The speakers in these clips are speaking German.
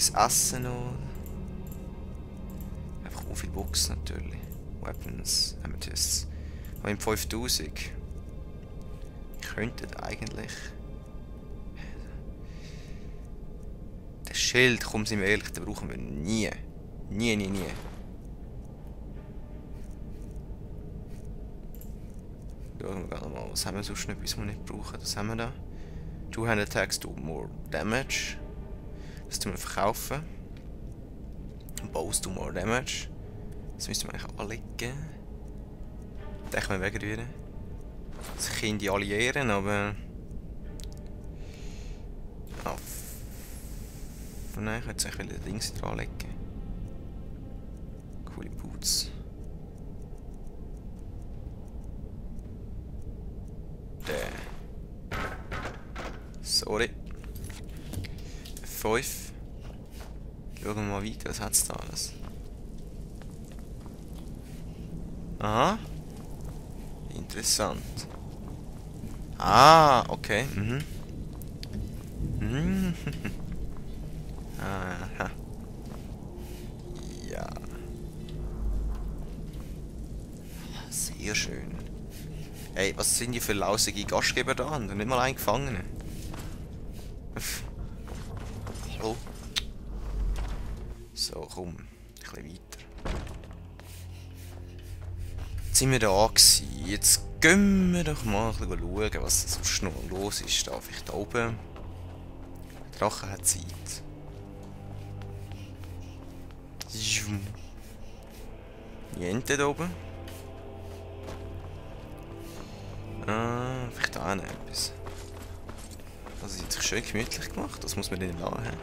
etwas essen noch. Einfach auch viel Boxen natürlich. Weapons, Amethysts. Aber im 5000. Ich könnte eigentlich... Das Schild, komm, sind wir ehrlich, den brauchen wir nie. Nie, nie, nie. Schauen wir mal, was haben wir sonst noch, etwas, was wir nicht brauchen. Das haben wir da. 200 attacks do more damage. Das tun wir verkaufen. Bows do more damage. Das müssen wir eigentlich anlegen. Denken wir wegen wieder. Das können die alliieren, aber... Oh. Nein, ich könnte jetzt eigentlich den Dings dranlegen. Coole Boots. Der. Sorry. 5. Schauen wir mal weiter, was hat es da alles? Aha. Interessant. Ah, okay. Mhm. Mhm. Aha. Ja. Sehr schön. Ey, was sind die für lausige Gastgeber da? Und nicht mal einen Gefangenen. Hallo? So, komm. Ein bisschen weiter. Jetzt sind wir da gewesen. Jetzt gehen wir doch mal ein bisschen schauen, was sonst noch los ist. Da vielleicht da oben. Der Drache hat Zeit. Niente da oben. Ah, vielleicht da noch etwas. Das ist jetzt schön gemütlich gemacht, das muss man nicht lassen.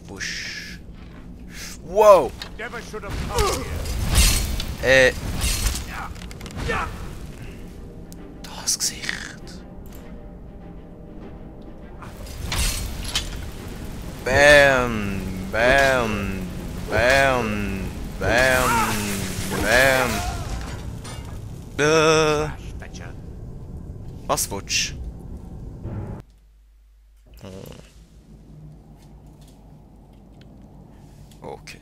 Wusch. Wow! Das Gesicht. Bam! Bam! Bam! Bam! Bam! Was willst du? Okay.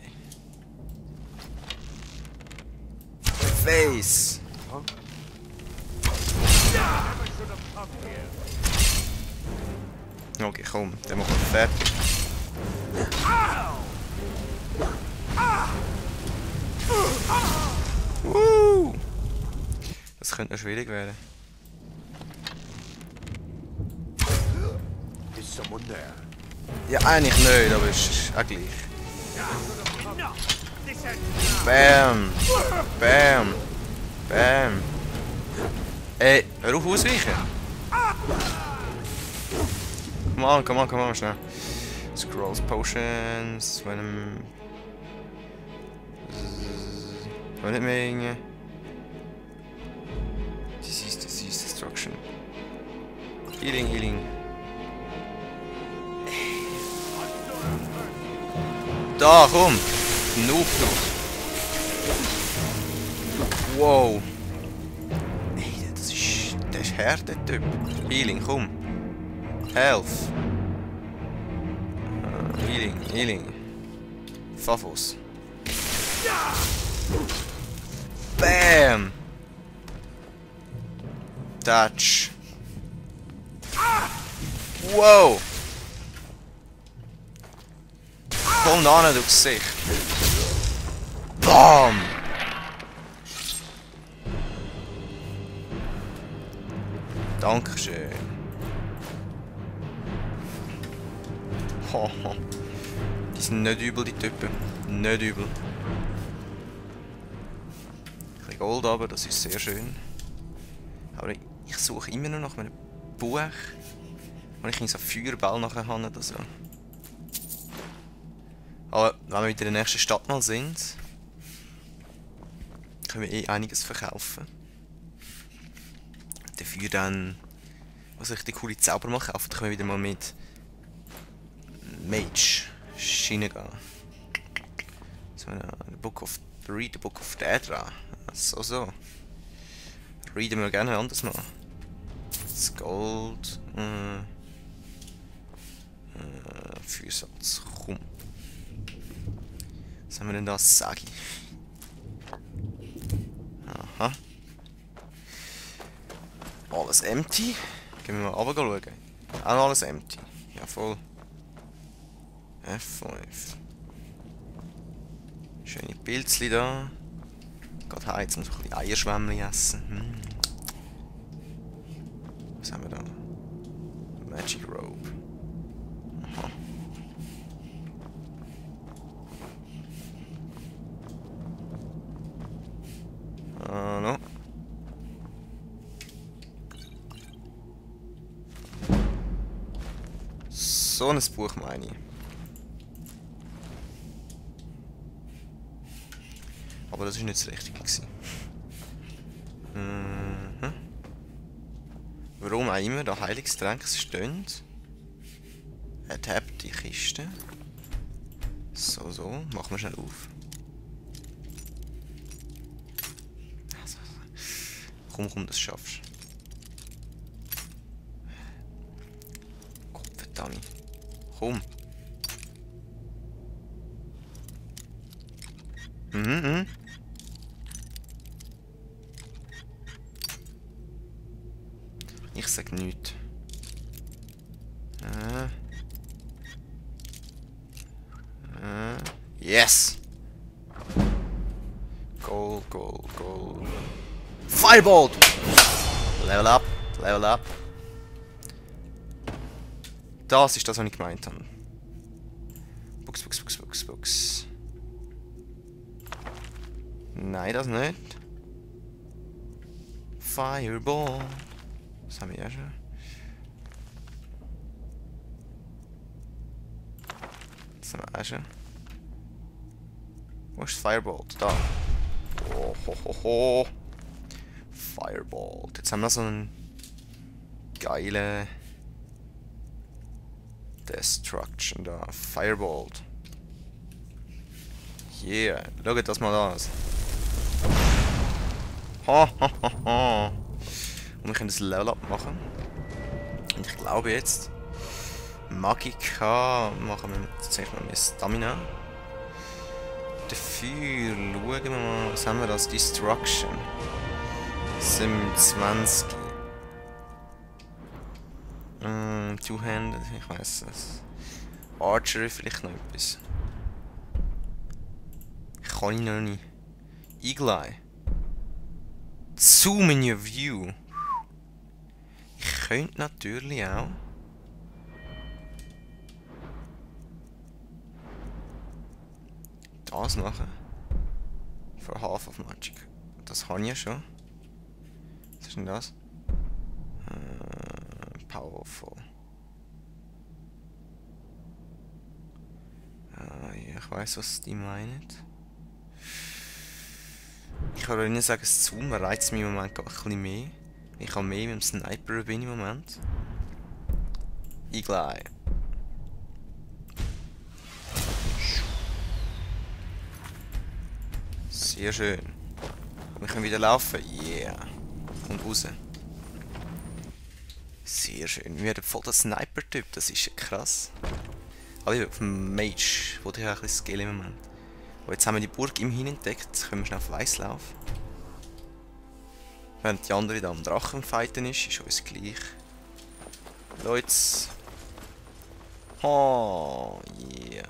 Face! Okay, komm, dann machen wir fertig. Das könnte noch schwierig werden. Ja, eigentlich nicht, aber es ist auch gleich. Bam! Bam! Bam! Ey, hör auf ausweichen! Come on, schnell. Scrolls, Potions, wenn nicht mehr irgendwie. Disease, Destruction. Healing. Da, komm! Noob du! Wow! Ey, der ist hart, der Typ. Healing, komm! Health! Healing. Favos. Bam! Touch. Wow! Komm da hin, du Gesicht. Bam! Dankeschön. Haha. Die sind nicht übel, die Typen. Nicht übel. Ein bisschen Gold aber, das ist sehr schön. Aber ich suche immer noch nach einem Buch, wo ich in so einen Feuerball nachher habe oder so. Aber wenn wir wieder in der nächsten Stadt mal sind, können wir einiges verkaufen. Dafür dann, was richtig coole Zauber mal kaufen, dann können wir wieder mal mit Mage Schiene gehen. So, read the Book of Daedra. So. Readen wir gerne anders mal. Das Gold. Feuersatz. Komm. Was haben wir denn da? Sagi. Aha. Alles empty. Gehen wir mal runter schauen. Auch alles empty. Ja, voll. F5. Schöne Pilzli da. Geht heim, jetzt muss ich ein bisschen Eierschwämmchen essen. Was haben wir da? Magic Robe. Aha. No. So ein Buch meine ich. Aber das war nicht das Richtige. Warum auch immer da Heilungstränke stehen. Er tappt die Kiste. So, machen wir schnell auf. Komm, das schaffst du. Gottverdammt. Komm. Ich sag nichts. Yes! Gold. Firebolt! Level up. Das ist das, was ich gemeint habe. Books. Nein, das nicht. Fireball. Das haben wir ja schon. Das haben wir auch schon. Wo ist das Firebolt? Da. Oh. Firebolt. Jetzt haben wir so einen geile Destruction da. Firebolt. Yeah. Schaut das mal an. Und wir können das Level up machen. Und ich glaube jetzt Magika machen wir zuerst mal mit Stamina. Dafür schauen wir mal, was haben wir als Destruction. 27. Two-Handed, ich weiß es. Archery vielleicht noch etwas. Kann ich noch nicht. Eagle Eye. Zoom in your view. Ich könnte natürlich auch. Das machen. For half of magic. Das habe ich ja schon. Was ist denn das? Powerful. Ja, ich weiß, was die meinen. Ich kann Ihnen sagen, das Zoom reizt mich im Moment ein bisschen mehr. Ich habe mehr mit dem Sniper bin im Moment. Eagle Eye. Sehr schön. Wir können wieder laufen. Yeah. Und raus. Sehr schön. Wir werden voll der Sniper-Typ. Das ist ja krass. Aber ich auf dem Mage, wo ich auch ein bisschen Skill im Moment. Und jetzt haben wir die Burg immerhin entdeckt. Jetzt können wir schnell auf Weißlauf. Während die andere da am Drachen fighten ist uns gleich. Leute. Oh, yeah.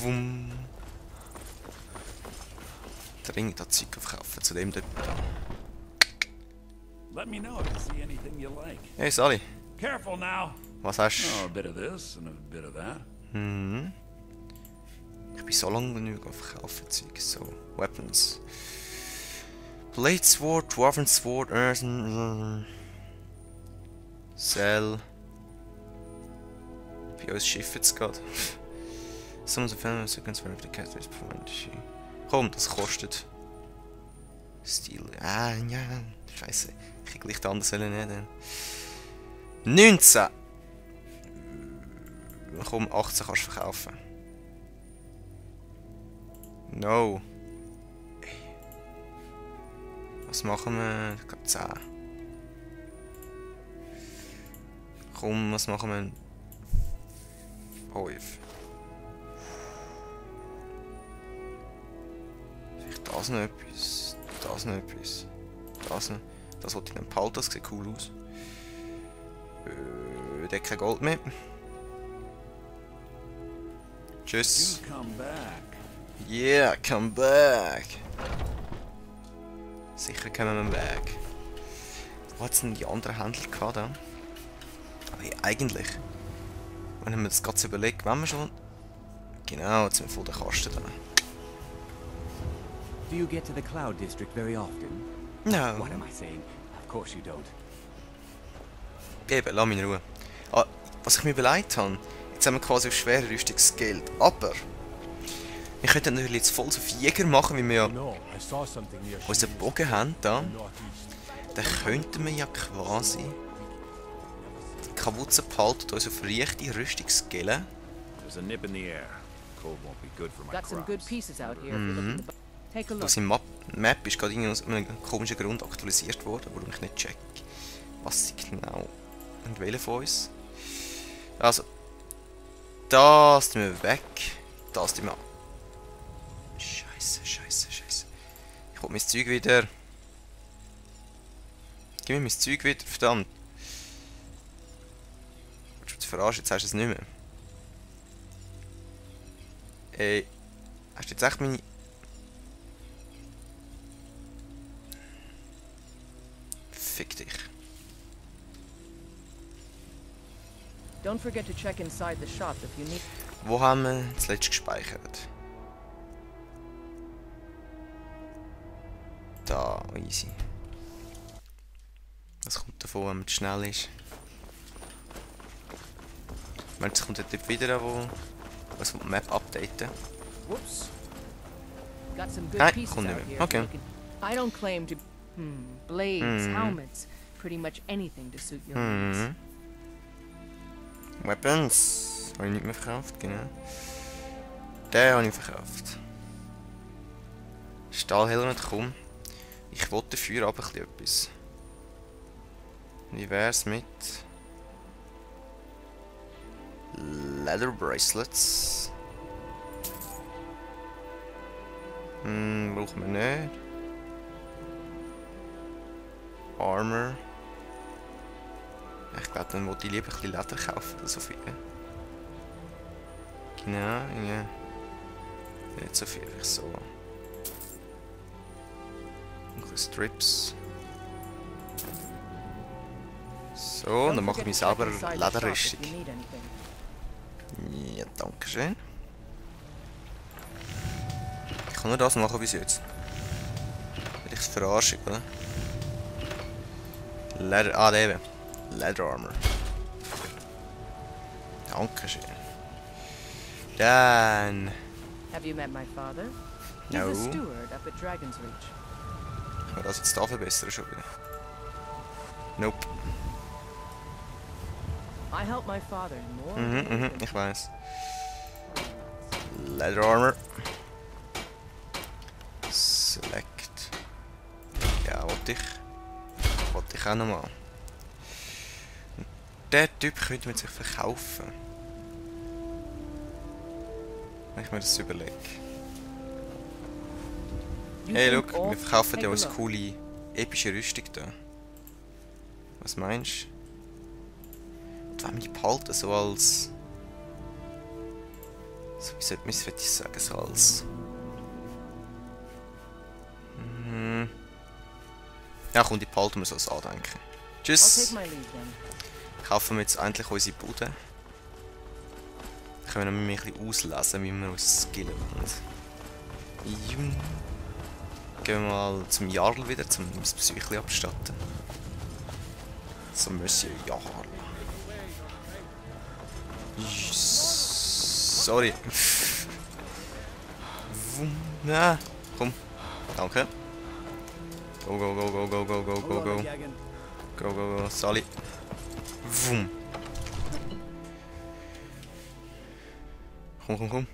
Wumm. Dringend das Zeug aufkaufen zu dem dort. Let me know if you see anything you like. Hey Sally. Careful now. Was hast du? Oh, a bit of this and a bit of that. Ich bin so lange genug auf Kaufen Zeug. So, Weapons. Blade Sword, Dwarven Sword, Earthen. Cell. Bei uns Schiff jetzt gerade. Some of the family seconds where the cat is performed. Komm, das kostet. Stil. Ja. Scheiße. Ich krieg gleich die anderen nicht. 19! Komm, 18 kannst du verkaufen. No. Was machen wir? Ich glaube 10. Komm, was machen wir? Häuf. Vielleicht das noch etwas. Das noch etwas. Das noch. Das wollte ich dann behalten, das sieht cool aus. Der hat kein Gold mehr. Tschüss. You come back. Yeah, come back. Sicher kommen wir weg. Wo hat es denn die anderen Händler gehabt? Da? Aber hey, eigentlich, wenn man das Ganze überlegt, wenn wir schon... Genau, jetzt sind wir voll der Kasten da. Do you get to the Cloud District very often? No. What am I saying? Of course you don't. Eben, lass mich in Ruhe. Ah, was ich mir überlegt habe, jetzt haben wir quasi auf schwere Rüstungsgeld, aber... Wir könnten natürlich jetzt voll auf Jäger machen, wie wir ja No, I saw something near unseren Bogen haben da. northeast. Dann könnten wir ja quasi die Kapuze behalten und uns auf rechte Rüstung skillen. There's a nip in the air. Cold won't be good for my Got some good crops. pieces out here. if you look at the Take a look. Aus dem Map ist gerade aus einem komischen Grund aktualisiert worden, warum ich nicht check, was sie genau und wählen von uns. Also, das tun wir weg, das tun wir an. Scheiße, scheiße, scheiße. Ich hol mein Zeug wieder. Gib mir mein Zeug wieder, verdammt. Willst du mich verarschen? Jetzt hast du es nicht mehr. Ey, hast du jetzt echt meine... Fick dich. Don't forget to check inside the shop if you need. Wo haben wir zuletzt gespeichert? Da, easy. Das kommt davon, wenn man zu schnell ist. Ich meine, es kommt dort wieder, wo was die Map updaten. Whoops. Got some good Nein, pieces kommt out nicht mehr. here. Okay. I don't claim to. Blades, helmets, pretty much anything to suit your needs. Mhm. Weapons. Habe ich nicht mehr verkauft, genau. Den habe ich verkauft. Stahlhelmet, komm. Ich wollte dafür aber etwas. Wie wär's mit Leather Bracelets? Brauchen wir nicht. Armor. Ich glaube, dann wollte ich lieber ein bisschen Leder kaufen oder so viel. Genau, ja. Nicht so viel, ich so. Ein bisschen Strips. So, und dann mache ich mir selber Lederrüstung. Ja, danke schön. Ich kann nur das machen bis jetzt. Will ich es verarschen, oder? Leder, ah, eben. Leather Armor. Dankeschön. Dann... Have you met my father? He's No. a steward up at Dragon's Reach. Kann man das jetzt da verbessern schon wieder? Nope. I help my father more. Ich weiß. Leather Armor. Select. Ja, wollte ich auch nochmal. Der Typ könnte man sich verkaufen. Wenn ich mir das überlege. You Hey, think look, all- wir verkaufen Take ja a uns look. coole, epische Rüstung da. Was meinst du? Und wenn wir die behalten, so als... So, wie sollte ich sagen, so als... Ja, komm, die behalten wir so als Andenken. I'll Tschüss! take my leave then. Kaufen wir jetzt endlich unsere Bude. Dann können wir noch ein bisschen auslesen, wie wir uns skillen wollen. Jum. Gehen wir mal zum Jarl wieder, zum das Psyche abstatten. So, Monsieur Jarl. Sorry. Ja, komm. Danke. Go, go, go, go, go, go, go, go, go. Go, go, go, Sally. Komm, komm, komm.